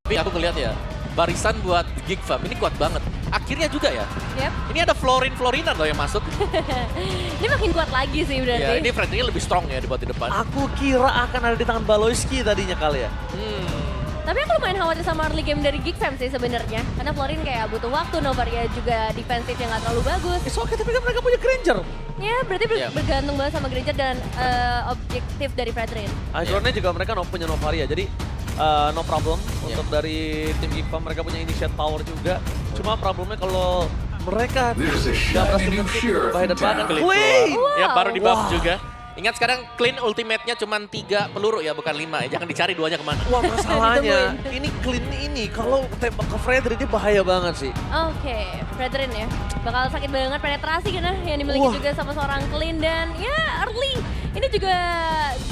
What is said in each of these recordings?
Tapi aku ngeliat ya, barisan buat Geek Fam ini kuat banget. Akhirnya juga ya, Yep. ini ada Florinan loh yang masuk. Ini makin kuat lagi sih Ya, berarti. ini Freddy lebih strong ya buat di depan. Aku kira akan ada di tangan Baloyski tadinya kali ya. Tapi aku lumayan khawatir sama early game dari Geek Fam sih sebenarnya. Karena Florin kayak butuh waktu, Novaria juga defensif yang gak terlalu bagus. It's okay, tapi kan mereka punya Granger. Ya berarti Yeah. bergantung banget sama Granger dan objektif dari Fredrin. Akhirnya juga mereka punya Novaria, jadi no problem untuk dari tim Gipam. Mereka punya initiate power juga. Cuma problemnya kalau mereka There's a nggak berhasil shiny new nge-keep sheriff bahaya in banget. town. Clean Clay! keluar. Ya baru di buff Wow. juga. Ingat sekarang Clean ultimate-nya cuma 3 peluru ya, bukan 5 ya. Jangan dicari duanya kemana. Wah masalahnya, ini Clean ini kalau tembak ke Freddy ini bahaya banget sih. Oke, Fredrin ya. Bakal sakit banget penetrasi kan yang dimiliki Wah. juga sama seorang Clean dan ya early. Ini juga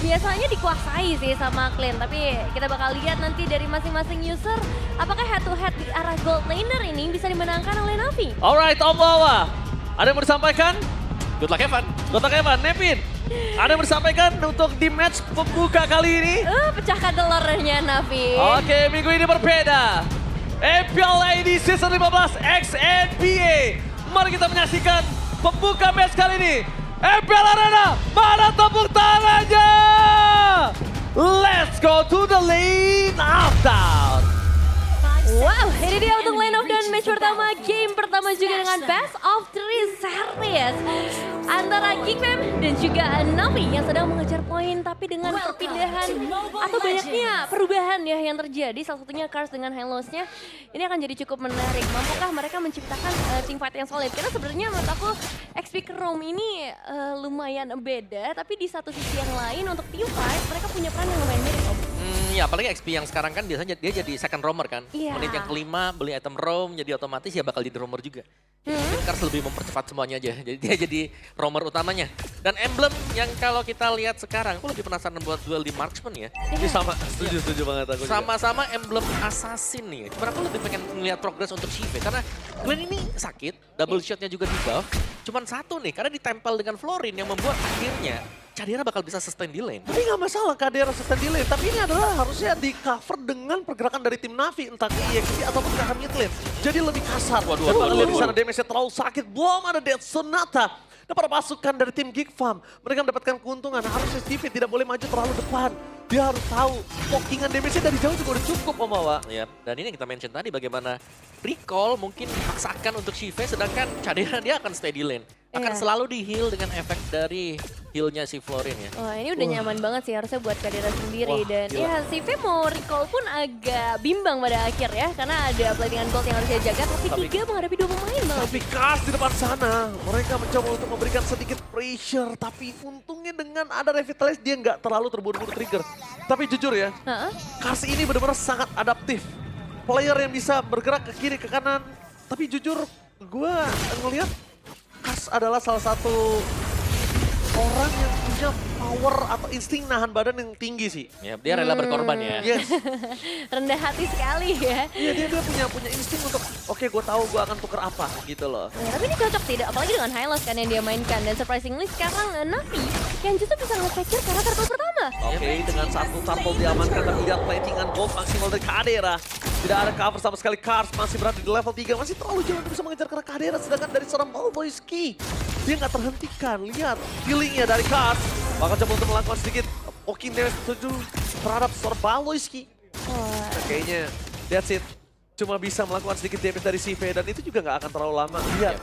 biasanya dikuasai sih sama Clean. Tapi kita bakal lihat nanti dari masing-masing user apakah head to head di arah gold laner ini bisa dimenangkan oleh Navi. Alright, Om Wawa. Ada yang mau disampaikan? Good luck Evan. Kota Kevin, Nevin. Ada yang mau disampaikan untuk di match pembuka kali ini? Pecahkan telurnya Navi. Oke, minggu ini berbeda. MPLA di season 15 XNBA. Mari kita menyaksikan pembuka match kali ini. MPL Arena, mana tepuk tangannya? Let's go to the lane of down. Wow, ini dia untuk lane of down match pertama, game pertama juga dengan best of 3 series antara Geek Fam dan juga Navi yang sedang mengejar poin tapi dengan perpindahan atau banyaknya perubahan ya yang terjadi, salah satunya Cars dengan Hellos-nya ini akan jadi cukup menarik. Mampukah mereka menciptakan teamfight yang solid? Karena sebenarnya menurut aku XP ke Rome ini lumayan beda, tapi di satu sisi yang lain untuk teamfight mereka punya peran yang lumayan mirip. Ya apalagi XP yang sekarang kan biasanya dia jadi second roamer kan. Iya. Menit yang kelima beli item roam jadi otomatis ya bakal jadi roamer juga. Mungkin Cars lebih mempercepat semuanya aja. Jadi dia jadi roamer utamanya. Dan emblem yang kalau kita lihat sekarang, aku lebih penasaran buat duel di Marksman ya. Ini sama, setuju banget aku juga. Sama-sama emblem assassin nih. Cuman aku lebih pengen melihat progres untuk Shive karena Glenn ini sakit, double shotnya juga di buff. Cuman satu nih, karena ditempel dengan Florin yang membuat akhirnya Cadera bakal bisa sustain di lane. Tapi nggak masalah Kadera sustain delay, tapi ini adalah harusnya di cover dengan pergerakan dari tim Navi, entah ke EXP ataupun ke arah mid lane. Jadi lebih kasar. Waduh, Dan waduh, kalau lihat di waduh. sana damage-nya terlalu sakit, belum ada Death Sonata. Dan para pasukan dari tim Geek Farm, mereka mendapatkan keuntungan. Harusnya Stevie tidak boleh maju terlalu depan. Dia harus tahu, pokingan damage-nya dari jauh juga udah cukup Om Awa. Ya, dan ini yang kita mention tadi bagaimana recall mungkin dipaksakan untuk Shive sedangkan Cadera dia akan stay di lane. Akan Iya. selalu di heal dengan efek dari healnya si Florin ya. Wah ini udah nyaman banget sih harusnya buat Kadera sendiri. Wah, Dan gila. ya si V mau recall pun agak bimbang pada akhir ya. Karena ada platingan gold yang harus dia jaga. Tapi 3 menghadapi 2 pemain banget. Tapi Kars di depan sana, mereka mencoba untuk memberikan sedikit pressure. Tapi untungnya dengan ada Revitalize, dia nggak terlalu terburu-buru trigger. Tapi jujur ya, Heeh. Kars ini benar-benar sangat adaptif. Player yang bisa bergerak ke kiri, ke kanan. Tapi jujur, gue ngelihat Kars adalah salah satu orang yang punya power atau insting nahan badan yang tinggi sih. Ya, dia rela berkorban ya. Yes, Rendah hati sekali ya. iya dia punya insting untuk oke gue tahu gue akan tuker apa gitu loh. Ya, tapi ini cocok tidak, apalagi dengan Hylos kan yang dia mainkan. Dan surprisingly sekarang Navi yang justru bisa nge-capture karena turtle pertama. Oke, dengan satu turtle diamankan, tapi lihat platingan gold maksimal dari Kadera. Tidak ada cover sama sekali, Kars masih berada di level 3, masih terlalu jauh untuk bisa mengejar karena Kadera. Sedangkan dari seorang Baloyski, dia nggak terhentikan. Lihat, healingnya dari Kars. Bakal coba untuk melakukan sedikit poking damage terhadap seorang Baloyski. Wah. Nah, kayaknya that's it. Cuma bisa melakukan sedikit damage dari CV dan itu juga nggak akan terlalu lama. Lihat,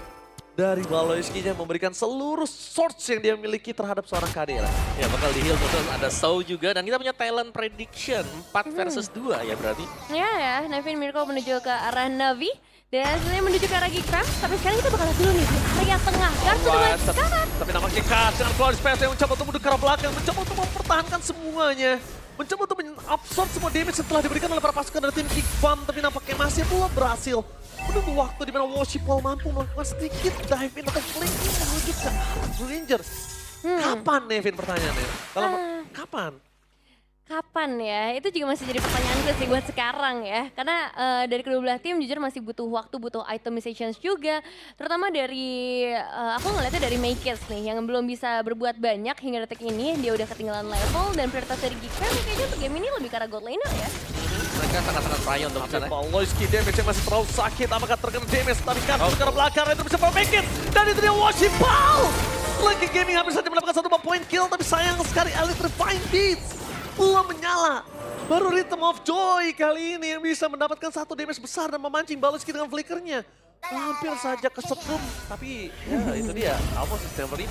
dari Baloyski-nya memberikan seluruh swords yang dia miliki terhadap seorang Kadera. Ya bakal di heal terus ada Soul juga dan kita punya talent prediction 4 versus 2 ya berarti. Ya, Nevin Mirko menuju ke arah Navi. Dan sebenarnya menuju ke arah Geek Fam. Tapi sekarang kita bakal lihat dulu nih di area tengah. Kars sudah mulai ke kanan. Tapi nampaknya Kars dengan keluar space yang mencoba untuk mundur ke arah belakang, mencoba untuk mempertahankan semuanya. Mencoba untuk absorb semua damage setelah diberikan oleh para pasukan dari tim Geek Farm, tapi nampaknya masih belum berhasil. Menunggu waktu di mana Worshipful mampu melakukan sedikit dive in atau flanking menuju ke Ranger. Kapan Nevin pertanyaannya? Kalau kapan? Kapan ya? Itu juga masih jadi pertanyaan gue sih buat sekarang ya. Karena dari kedua belah tim jujur masih butuh waktu, butuh itemizations juga. Terutama dari, aku ngeliatnya dari Maykes nih yang belum bisa berbuat banyak hingga detik ini. Dia udah ketinggalan level dan prioritas dari Geek Fam kayaknya untuk game ini lebih ke arah God Laner ya. mereka sangat-sangat percaya untuk Tapi kesana. Paloyski damage-nya masih terlalu sakit. Apakah terkena damage? Tapi kan ke arah belakang, itu bisa perfect. Dan itu dia Washipal! Lagi Gaming hampir saja mendapatkan 1 point kill, tapi sayang sekali Elite Refine Beats belum menyala. Baru Rhythm of Joy kali ini yang bisa mendapatkan 1 damage besar dan memancing Paloyski dengan flickernya. Hampir saja kesetrum, tapi ya itu dia, almost sistem 5.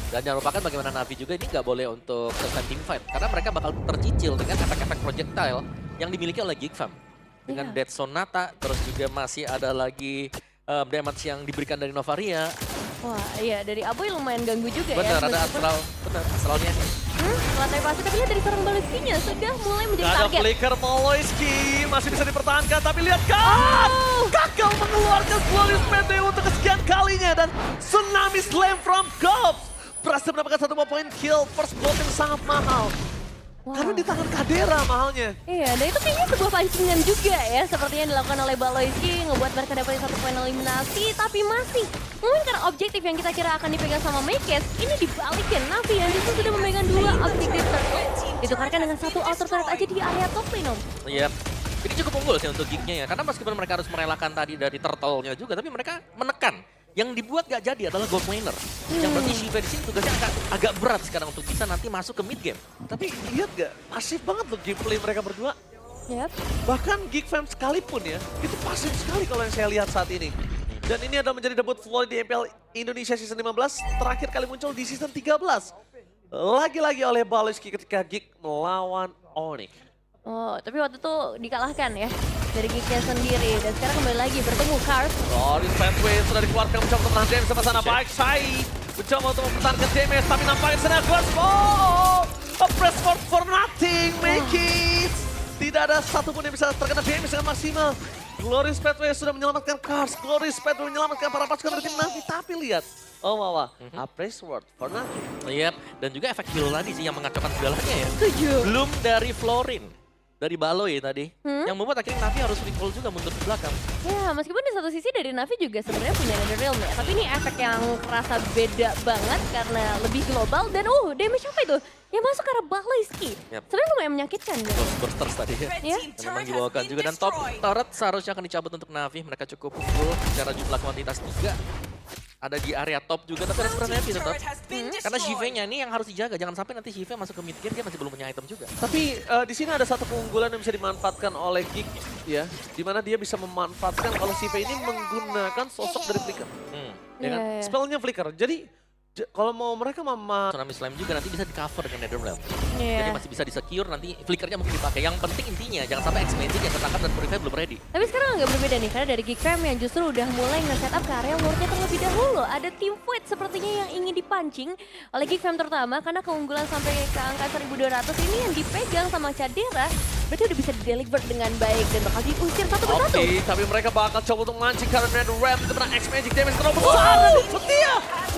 Dan jangan lupakan bagaimana Navi juga ini nggak boleh untuk selesai team fight. Karena mereka bakal tercicil dengan efek-efek projectile yang dimiliki oleh Geek Fam. Dengan Dead Sonata, terus juga masih ada lagi damage yang diberikan dari Novaria. Wah iya, dari Aboy lumayan ganggu juga ya. Bener, ada meskipun- Astral, bener, Astralnya. Lantai pasti, tapi lihat dari seorang Baloyski-nya sudah mulai menjadi Gak ada target. flicker Paloyski, masih bisa dipertahankan, tapi lihat kan! Gagal mengeluarkan Glorious PT untuk kesekian kalinya, dan Tsunami Slam from Cops berhasil mendapatkan 1 point kill. First blood yang sangat mahal, Wow. karena di tangan Kadera mahalnya. Iya, dan itu kayaknya sebuah pancingan juga ya, seperti yang dilakukan oleh Baloyski, ngebuat mereka dapetin 1 poin eliminasi, tapi masih mungkin karena objektif yang kita kira akan dipegang sama Makes, ini dibalikin. Navi yang justru sudah memegang 2 objektif tertentu. Ditukarkan dengan 1 outer turret aja di area top lane, Om. Iya. Ini cukup unggul sih untuk Geek-nya ya. Karena meskipun mereka harus merelakan tadi dari turtle-nya juga, tapi mereka menekan. Yang dibuat gak jadi adalah gold laner. Yang berarti Shiva di sini tugasnya agak berat sekarang untuk bisa nanti masuk ke mid game. Tapi lihat gak, pasif banget loh gameplay mereka berdua. Yap. Bahkan Geek Fam sekalipun ya, itu pasif sekali kalau yang saya lihat saat ini. Dan ini adalah menjadi debut Floyd di MPL Indonesia Season 15, terakhir kali muncul di Season 13. Lagi-lagi oleh Baloyski ketika Geek melawan Onyx. Oh, tapi waktu itu dikalahkan ya dari Geek-nya sendiri. Dan sekarang kembali lagi bertemu Cars. Glorious Pathway sudah dikeluarkan mencoba untuk menahan damage sama sana. Baik, Shai mencoba untuk mempertahankan damage, tapi nampaknya sana Glorious. Oh, a press for nothing, make it. Tidak ada satupun yang bisa terkena damage dengan maksimal. Glorious Pathway sudah menyelamatkan Cars, Glorious Pathway menyelamatkan para pasukan dari tim Navi. Tapi lihat, oh Wawa, a press word for nothing. Iya, dan juga efek heal tadi sih yang mengacaukan segalanya ya. Setuju. Belum dari Florin, dari Baloy tadi, yang membuat akhirnya Navi harus recall juga mundur ke belakang. Ya, meskipun di satu sisi dari Navi juga sebenarnya punya Netherrealm ya. Tapi ini efek yang kerasa beda banget karena lebih global. Dan damage apa itu? Yang masuk ke arah Baloyski. Yap. Sebenarnya lumayan menyakitkan ya. Ghost Bursters tadi ya. Ya. Yang memang dibawakan juga. Dan top turret seharusnya akan dicabut untuk Navi. Mereka cukup full secara jumlah kuantitas juga. Ada di area top juga, tapi ada Super Navi tetap. Karena Shiva-nya ini yang harus dijaga. Jangan sampai nanti Shiva masuk ke mid game, dia masih belum punya item juga. Tapi di sini ada satu keunggulan yang bisa dimanfaatkan oleh Geek ya, di mana dia bisa memanfaatkan kalau Shiva ini menggunakan sosok dari Flicker, ya kan? Iya. Spellnya Flicker. Jadi kalau mau mereka Tsunami Slam juga nanti bisa di cover dengan Netherrealm. Iya. Jadi masih bisa di-secure, nanti flickernya mungkin dipakai. Yang penting intinya, jangan sampai X-Magic yang tertangkap dan Purify belum ready. Tapi sekarang agak berbeda nih, karena dari Geek Fam yang justru udah mulai nge-setup ke area wardnya terlebih dahulu. Ada team fight sepertinya yang ingin dipancing oleh Geek Fam terutama, karena keunggulan sampai ke angka 1200 ini yang dipegang sama Cadera, berarti udah bisa di-deliver dengan baik dan bakal diusir satu persatu. Oke, tapi mereka bakal coba untuk mancing karena Netherrealm itu kena X-Magic damage terlalu besar. Dan setia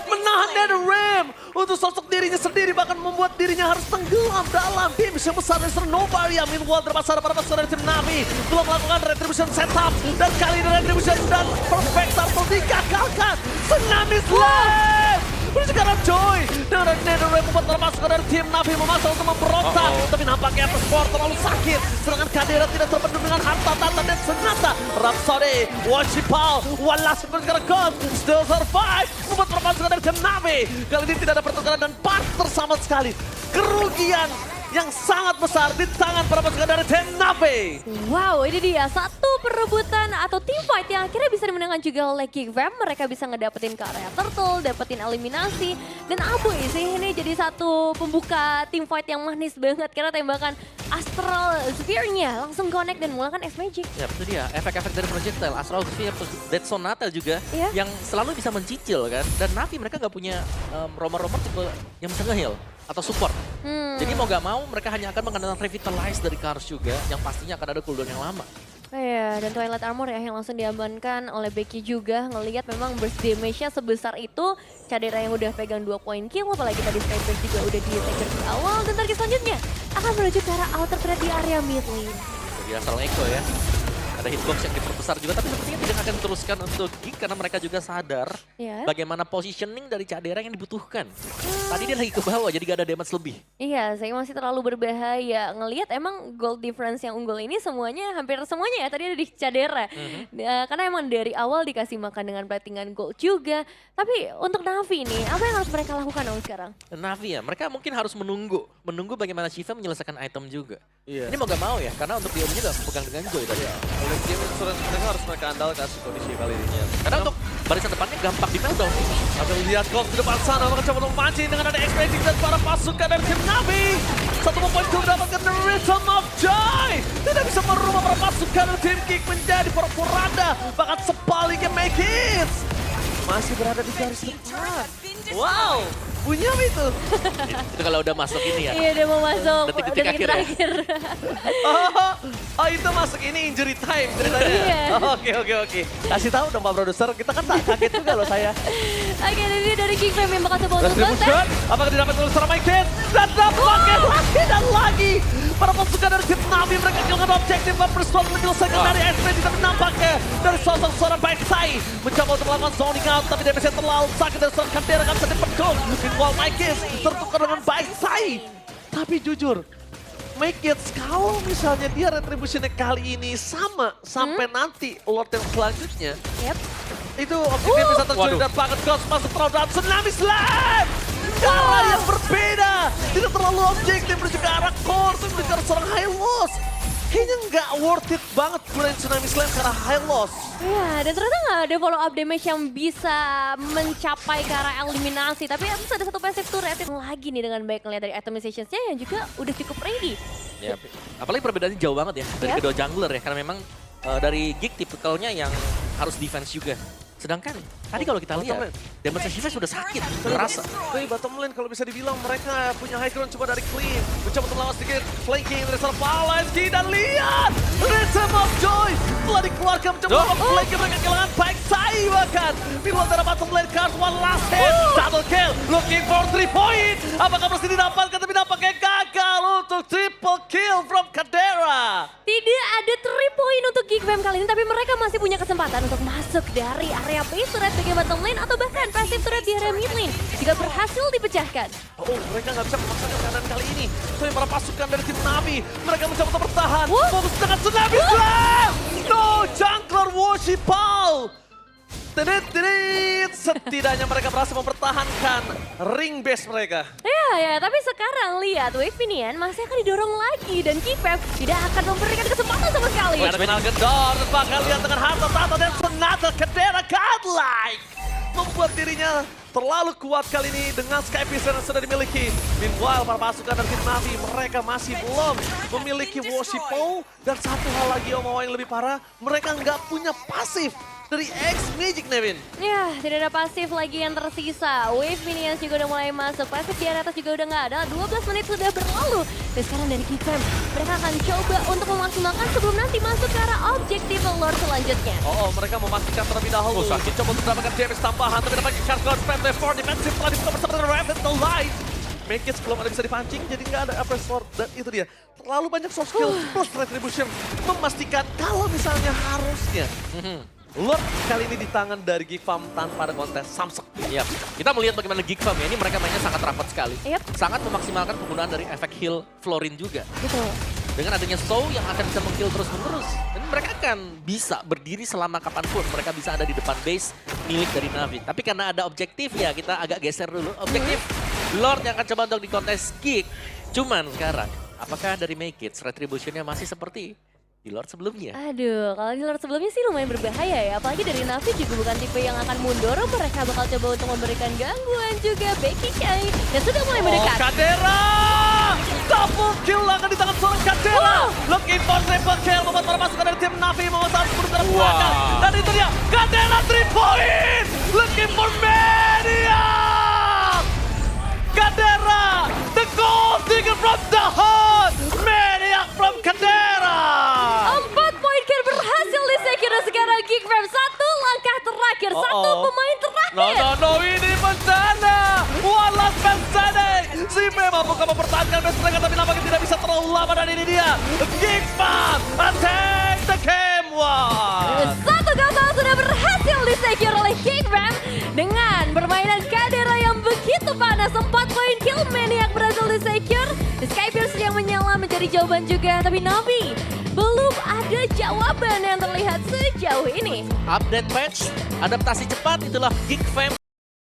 menahan Netherrealm untuk sosok dirinya sendiri, bahkan membuat dirinya harus tenggelam dalam damage yang besar dari Novaria. Meanwhile terpaksa ada para pasukan dari tim Navi belum melakukan retribution setup, dan kali ini retribution dan perfect turtle digagalkan. Tsunami Slam sekarang Joy dan Netherrealm membuat para pasukan dari tim Navi memasang untuk memberontak, tapi nampaknya Sport terlalu sakit, sedangkan Kadera tidak terpenuhi dengan harta tata dan senjata. Rhapsody, Washipal, Wallace sekarang gone, still survive, membuat para pasukan dari tim Navi kali ini tidak ada pertukaran dan partner sama sekali. Kerugian yang sangat besar di tangan para pasukan dari tim Navi. Wow, ini dia satu perebutan atau team fight yang akhirnya bisa dimenangkan juga oleh Geek Fam. Mereka bisa ngedapetin ke area turtle, dapetin eliminasi. Dan Aboy sih ini jadi satu pembuka team fight yang manis banget. Karena tembakan Astral Sphere-nya langsung connect dan menggunakan X-Magic. Ya, itu dia. Efek-efek dari projectile, Astral Sphere, Dead Sonata juga. Iya. Yang selalu bisa mencicil kan. Dan Navi mereka nggak punya romer-romer tipe yang bisa nge-heal atau support. Jadi mau nggak mau mereka hanya akan mengandalkan Revitalize dari Cars juga. Yang pastinya akan ada cooldown yang lama. Iya, dan Twilight Armor ya yang langsung diamankan oleh Becky juga. Ngelihat memang burst damage-nya sebesar itu. Cadera yang udah pegang 2 point kill, apalagi tadi Skyburst juga udah di-take di awal. Dan target selanjutnya akan menuju ke arah outer threat di area mid lane. Jadi Astral Echo ya. Ada hitbox yang diperbesar juga, tapi sepertinya tidak akan teruskan untuk Geek karena mereka juga sadar Iya. bagaimana positioning dari Cadera yang dibutuhkan. Tadi dia lagi ke bawah, jadi gak ada damage lebih. Iya, saya masih terlalu berbahaya. Ngelihat emang gold difference yang unggul ini semuanya, hampir semuanya ya, tadi ada di Cadera. Karena emang dari awal dikasih makan dengan platingan gold juga. Tapi untuk Navi nih, apa yang harus mereka lakukan dong sekarang? Navi ya, mereka mungkin harus menunggu bagaimana Shiva menyelesaikan item juga. Iya. Ini mau gak mau ya, karena untuk dia juga pegang dengan Joy tadi. Oleh game insurance mereka harus mereka andalkan kondisi kali ini. Karena untuk barisan depannya gampang di meltdown. Ada lihat Gox di depan sana, mereka coba memancing dengan ada expecting dan para pasukan dari tim Navi. Satu poin itu mendapatkan the Rhythm of Joy. Tidak bisa merubah para pasukan dari tim Kick menjadi porak-poranda. Bahkan sebaliknya Make It masih berada di garis depan. Wow, bunyi apa itu? Itu kalau udah masuk ini ya. Iya, dia mau masuk Detik-detik akhir ya? terakhir. Oh, itu masuk ini injury time ceritanya. Iya. Oke. Kasih tahu dong Pak Produser, kita kan tak kaget juga loh saya. Oke, ini dari King Fam yang bakal coba untuk Retribution, konten. apakah didapat oleh seorang Mike Kid? Dan dampaknya lagi dan lagi. Para pasukan dari tim Navi mereka kehilangan objektif dan bersuara menyelesaikan dari expedition. Tapi nampaknya dari sosok seorang Baik Sai mencoba untuk melakukan zoning out, tapi DPS terlalu sakit dari seorang Kadera kan bisa dipedung. Meanwhile Mike Kid tertukar dengan Baik Sai. Tapi jujur, Mike Kid kalau misalnya dia retributionnya kali ini sama sampai nanti Lord yang selanjutnya, Yep. itu objektif bisa terjadi Waduh. dan banget Ghost masuk terlalu dalam Tsunami Slam. Cara yang berbeda, tidak terlalu objektif menuju ke arah core, tapi menuju ke arah seorang high loss. Kayaknya nggak worth it banget gunain Tsunami Slam karena high loss. Iya, dan ternyata nggak ada follow up damage yang bisa mencapai ke arah eliminasi. Tapi harus ada satu passive turret lagi nih dengan baik ngeliat dari itemization-nya yang juga udah cukup ready. Ya, apalagi perbedaannya jauh banget ya dari Yap. kedua jungler ya. Karena memang dari Geek tipikalnya yang harus defense juga. Sedangkan tadi kalau kita lihat, damage Shiva sudah sakit, terasa. Tapi bottom lane kalau bisa dibilang mereka punya high ground coba dari Clean. Mencoba untuk melawan sedikit flanking dari seorang Palanski dan lihat! Rhythm of Joy telah dikeluarkan mencoba melakukan flanking mereka kehilangan Baik Sai bahkan. Meanwhile dari bottom lane card one last hit. Double kill, looking for 3 point. Apakah mesti didapatkan tapi nampaknya gagal untuk triple kill from Kadera. Tidak ada 3 point untuk Geek Fam kali ini, tapi mereka masih punya kesempatan untuk masuk dari area base turret bagian bottom lane atau bahkan passive turret di area mid lane jika berhasil dipecahkan. Oh, mereka nggak bisa memaksakan keadaan kali ini. Tapi para pasukan dari tim Navi, mereka mencoba untuk bertahan. Wah. Fokus dengan Tsunami Slam! No, Jungler Worship Ball! Tidit. Setidaknya mereka berhasil mempertahankan ring base mereka. Ya, tapi sekarang lihat Wave Minion masih akan didorong lagi dan Geek Fam tidak akan memberikan kesempatan sama sekali. Ada final Gendor, bakal lihat dengan harta tahta dan Sonata Kadera godlike. Membuat dirinya terlalu kuat kali ini dengan Sky Vision yang sudah dimiliki. Meanwhile, para pasukan dari tim Navi, mereka masih belum memiliki Worship Bow. Dan satu hal lagi yang lebih parah, mereka nggak punya pasif dari X-Magic, Nevin. Ya, tidak ada pasif lagi yang tersisa. Wave Minions juga udah mulai masuk. Pasif di area atas juga udah nggak ada. 12 menit sudah berlalu. Dan sekarang dari Geek Fam, mereka akan coba untuk memaksimalkan sebelum nanti masuk ke arah objektif Lord selanjutnya. Oh, mereka memastikan terlebih dahulu. Sakit coba untuk mendapatkan damage tambahan, tapi dapatkan charge guard spam dari 4 defensive telah dibuka bersama dengan Raven the Light. Make it belum ada bisa dipancing, jadi nggak ada upper sword. Dan itu dia, terlalu banyak soft skill plus retribution. Memastikan kalau misalnya harusnya Lord kali ini di tangan dari Geek Fam tanpa ada kontes Samsek. Iya, kita melihat bagaimana Geek Fam ya, ini mereka mainnya sangat rapat sekali. Yap. Sangat memaksimalkan penggunaan dari efek heal Florin juga. Betul. Dengan adanya Soul yang akan bisa meng-kill terus-menerus. Dan mereka akan bisa berdiri selama kapanpun. Mereka bisa ada di depan base milik dari Navi. Tapi karena ada objektif ya, kita agak geser dulu. Objektif Lord yang akan coba untuk di kontes Geek. Cuman sekarang, apakah dari Make It retribution-nya masih seperti di Lord sebelumnya? Aduh, kalau di Lord sebelumnya sih lumayan berbahaya ya. Apalagi dari Navi juga bukan tipe yang akan mundur. Mereka bakal coba untuk memberikan gangguan juga. Becky Kai dan sudah mulai mendekat. Kadera! Double kill akan di tangan seorang Kadera. Looking for triple kill, membuat para pasukan dari tim Navi memesan sepuluh ke belakang. Dan itu dia, Kadera 3 point! Looking for Mania! Kadera, the goal digger from the heart! Maniac from Kadera! 4 poin kill berhasil disecure sekarang Geek Fam. Satu langkah terakhir, satu pemain terakhir. No, ini bencana! One last bencana! Si memang bukan mempertahankan base mereka, tapi nampaknya tidak bisa terlalu lama dan ini dia. Geek Fam attack the game! Wow! di-secure oleh Geekfam dengan permainan Kadera yang begitu panas. 4 poin kill Maniac berhasil di-secure. Skypierce yang menyala menjadi jawaban juga. Tapi Navi belum ada jawaban yang terlihat sejauh ini. Update patch, adaptasi cepat, itulah Geekfam